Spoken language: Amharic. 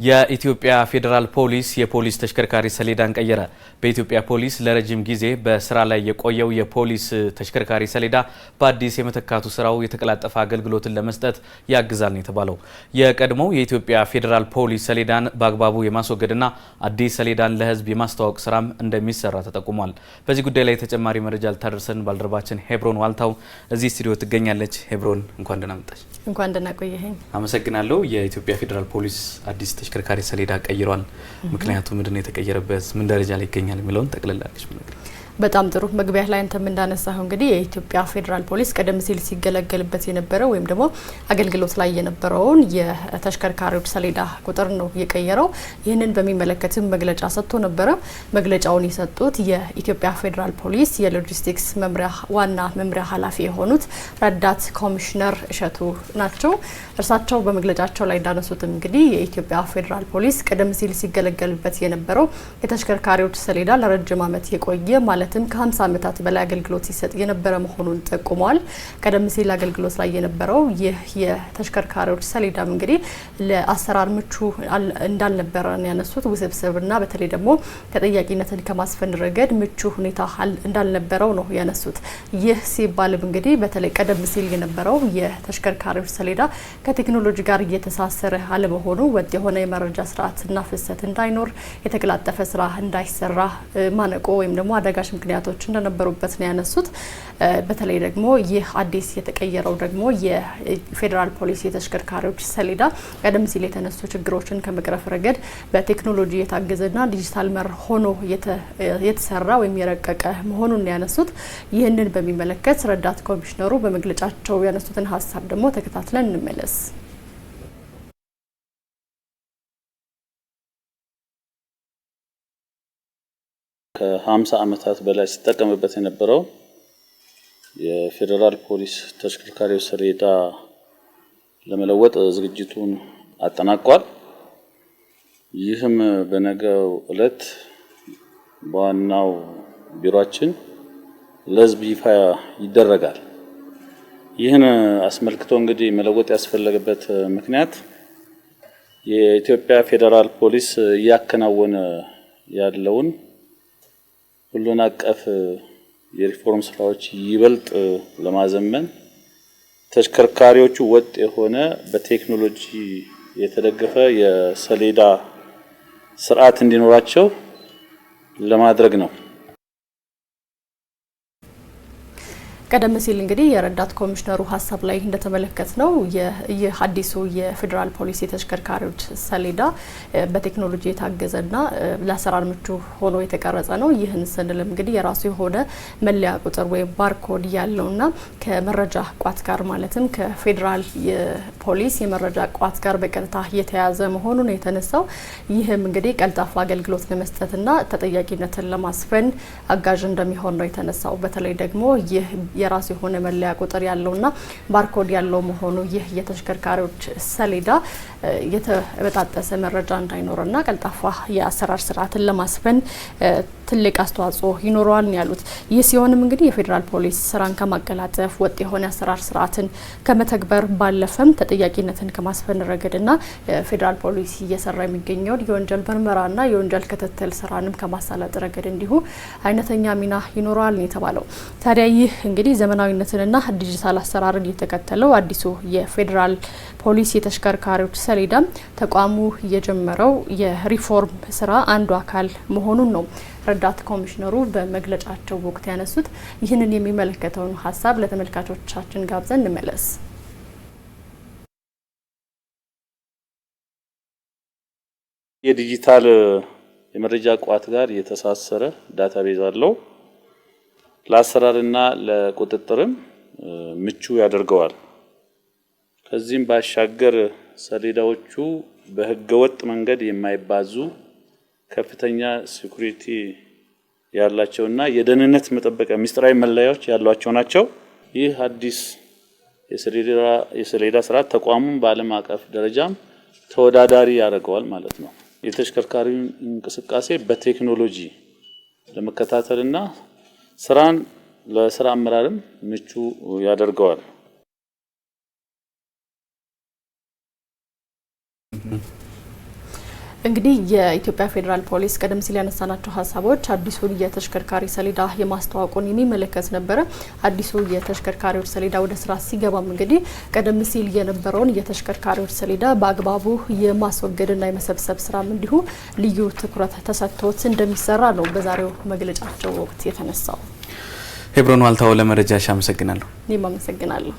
የኢትዮጵያ ፌዴራል ፖሊስ የፖሊስ ተሽከርካሪ ሰሌዳን ቀየረ። በኢትዮጵያ ፖሊስ ለረጅም ጊዜ በስራ ላይ የቆየው የፖሊስ ተሽከርካሪ ሰሌዳ በአዲስ የመተካቱ ስራው የተቀላጠፈ አገልግሎትን ለመስጠት ያግዛል ነው የተባለው። የቀድሞው የኢትዮጵያ ፌዴራል ፖሊስ ሰሌዳን በአግባቡ የማስወገድና አዲስ ሰሌዳን ለሕዝብ የማስተዋወቅ ስራም እንደሚሰራ ተጠቁሟል። በዚህ ጉዳይ ላይ ተጨማሪ መረጃ ልታደርሰን ባልደረባችን ሄብሮን ዋልታው እዚህ ስቱዲዮ ትገኛለች። ሄብሮን እንኳን ደህና መጣሽ። እንኳን ደህና ቆየኸኝ። አመሰግናለሁ። የኢትዮጵያ ፌዴራል ፖሊስ አዲስ ተሽከርካሪ ሰሌዳ ቀይሯል። ምክንያቱ ምንድነው የተቀየረበት? ምን ደረጃ ላይ ይገኛል የሚለውን ጠቅልላለች ማለት ነው። በጣም ጥሩ። መግቢያ ላይ አንተም እንዳነሳው እንግዲህ የኢትዮጵያ ፌዴራል ፖሊስ ቀደም ሲል ሲገለገልበት የነበረው ወይም ደግሞ አገልግሎት ላይ የነበረውን የተሽከርካሪዎች ሰሌዳ ቁጥር ነው የቀየረው። ይህንን በሚመለከትም መግለጫ ሰጥቶ ነበረ። መግለጫውን የሰጡት የኢትዮጵያ ፌዴራል ፖሊስ የሎጂስቲክስ መምሪያ ዋና መምሪያ ኃላፊ የሆኑት ረዳት ኮሚሽነር እሸቱ ናቸው። እርሳቸው በመግለጫቸው ላይ እንዳነሱትም እንግዲህ የኢትዮጵያ ፌዴራል ፖሊስ ቀደም ሲል ሲገለገልበት የነበረው የተሽከርካሪዎች ሰሌዳ ለረጅም ዓመት የቆየ ማለት ከ50 ዓመታት በላይ አገልግሎት ሲሰጥ የነበረ መሆኑን ጠቁመዋል። ቀደም ሲል አገልግሎት ላይ የነበረው ይህ የተሽከርካሪዎች ሰሌዳም እንግዲህ ለአሰራር ምቹ እንዳልነበረ ያነሱት፣ ውስብስብና በተለይ ደግሞ ተጠያቂነትን ከማስፈን ረገድ ምቹ ሁኔታ እንዳልነበረው ነው ያነሱት። ይህ ሲባልም እንግዲህ በተለይ ቀደም ሲል የነበረው የተሽከርካሪዎች ሰሌዳ ከቴክኖሎጂ ጋር እየተሳሰረ አለመሆኑ ወጥ የሆነ የመረጃ ስርዓትና ፍሰት እንዳይኖር፣ የተቀላጠፈ ስራ እንዳይሰራ ማነቆ ወይም ደግሞ አደጋሽ ምክንያቶች እንደነበሩበት ነው ያነሱት። በተለይ ደግሞ ይህ አዲስ የተቀየረው ደግሞ የፌዴራል ፖሊስ የተሽከርካሪዎች ሰሌዳ ቀደም ሲል የተነሱ ችግሮችን ከመቅረፍ ረገድ በቴክኖሎጂ የታገዘና ዲጂታል መር ሆኖ የተሰራ ወይም የረቀቀ መሆኑን ያነሱት። ይህንን በሚመለከት ረዳት ኮሚሽነሩ በመግለጫቸው ያነሱትን ሀሳብ ደግሞ ተከታትለን እንመለስ። ከ50 ዓመታት በላይ ሲጠቀምበት የነበረው የፌዴራል ፖሊስ ተሽከርካሪዎች ሰሌዳ ለመለወጥ ዝግጅቱን አጠናቋል። ይህም በነገው ዕለት በዋናው ቢሮአችን ለሕዝብ ይፋ ይደረጋል። ይህን አስመልክቶ እንግዲህ መለወጥ ያስፈለገበት ምክንያት የኢትዮጵያ ፌዴራል ፖሊስ እያከናወነ ያለውን ሁሉን አቀፍ የሪፎርም ስራዎች ይበልጥ ለማዘመን ተሽከርካሪዎቹ ወጥ የሆነ በቴክኖሎጂ የተደገፈ የሰሌዳ ስርዓት እንዲኖራቸው ለማድረግ ነው። ቀደም ሲል እንግዲህ የረዳት ኮሚሽነሩ ሀሳብ ላይ እንደተመለከት ነው ይህ አዲሱ የፌዴራል ፖሊስ የተሽከርካሪዎች ሰሌዳ በቴክኖሎጂ የታገዘና ለአሰራር ምቹ ሆኖ የተቀረጸ ነው። ይህን ስንልም እንግዲህ የራሱ የሆነ መለያ ቁጥር ወይም ባርኮድ ያለውና ከመረጃ ቋት ጋር ማለትም ከፌዴራል ፖሊስ የመረጃ ቋት ጋር በቀጥታ የተያዘ መሆኑን የተነሳው። ይህም እንግዲህ ቀልጣፋ አገልግሎት ለመስጠትና ተጠያቂነትን ለማስፈን አጋዥ እንደሚሆን ነው የተነሳው። በተለይ ደግሞ ይህ የራሱ የሆነ መለያ ቁጥር ያለውና ባርኮድ ያለው መሆኑ ይህ የተሽከርካሪዎች ሰሌዳ የተበጣጠሰ መረጃ እንዳይኖርና ቀልጣፋ የአሰራር ስርዓትን ለማስፈን ትልቅ አስተዋጽኦ ይኖረዋል ያሉት። ይህ ሲሆንም እንግዲህ የፌዴራል ፖሊስ ስራን ከማቀላጠፍ ወጥ የሆነ አሰራር ስርዓትን ከመተግበር ባለፈም ተጠያቂነትን ከማስፈን ረገድና ፌዴራል ፖሊስ እየሰራ የሚገኘውን የወንጀል ምርመራና የወንጀል ክትትል ስራንም ከማሳለጥ ረገድ እንዲሁ አይነተኛ ሚና ይኖረዋል ነው የተባለው። ታዲያ ይህ እንግዲህ ዘመናዊነትንና ዲጂታል አሰራርን የተከተለው አዲሱ የፌዴራል ፖሊስ የተሽከርካሪዎች ሰሌዳ ተቋሙ የጀመረው የሪፎርም ስራ አንዱ አካል መሆኑን ነው ረዳት ኮሚሽነሩ በመግለጫቸው ወቅት ያነሱት። ይህንን የሚመለከተውን ሀሳብ ለተመልካቾቻችን ጋብዘን እንመለስ። የዲጂታል የመረጃ ቋት ጋር የተሳሰረ ዳታቤዝ አለው። ለአሰራርና ለቁጥጥርም ምቹ ያደርገዋል። ከዚህም ባሻገር ሰሌዳዎቹ በህገወጥ መንገድ የማይባዙ ከፍተኛ ሴኩሪቲ ያላቸውና የደህንነት መጠበቂያ ሚስጥራዊ መለያዎች ያሏቸው ናቸው። ይህ አዲስ የሰሌዳ ስርዓት ተቋሙን በዓለም አቀፍ ደረጃም ተወዳዳሪ ያደርገዋል ማለት ነው። የተሽከርካሪውን እንቅስቃሴ በቴክኖሎጂ ለመከታተልና ስራን ለስራ አመራርም ምቹ ያደርገዋል። እንግዲህ የኢትዮጵያ ፌዴራል ፖሊስ ቀደም ሲል ያነሳናቸው ሀሳቦች አዲሱን የተሽከርካሪ ሰሌዳ የማስተዋወቁን የሚመለከት ነበረ። አዲሱ የተሽከርካሪዎች ሰሌዳ ወደ ስራ ሲገባም እንግዲህ ቀደም ሲል የነበረውን የተሽከርካሪዎች ሰሌዳ በአግባቡ የማስወገድና የመሰብሰብ ስራም እንዲሁ ልዩ ትኩረት ተሰጥቶት እንደሚሰራ ነው በዛሬው መግለጫቸው ወቅት የተነሳው። ሄብሮን ዋልታው ለመረጃሽ አመሰግናለሁ። እኔም አመሰግናለሁ።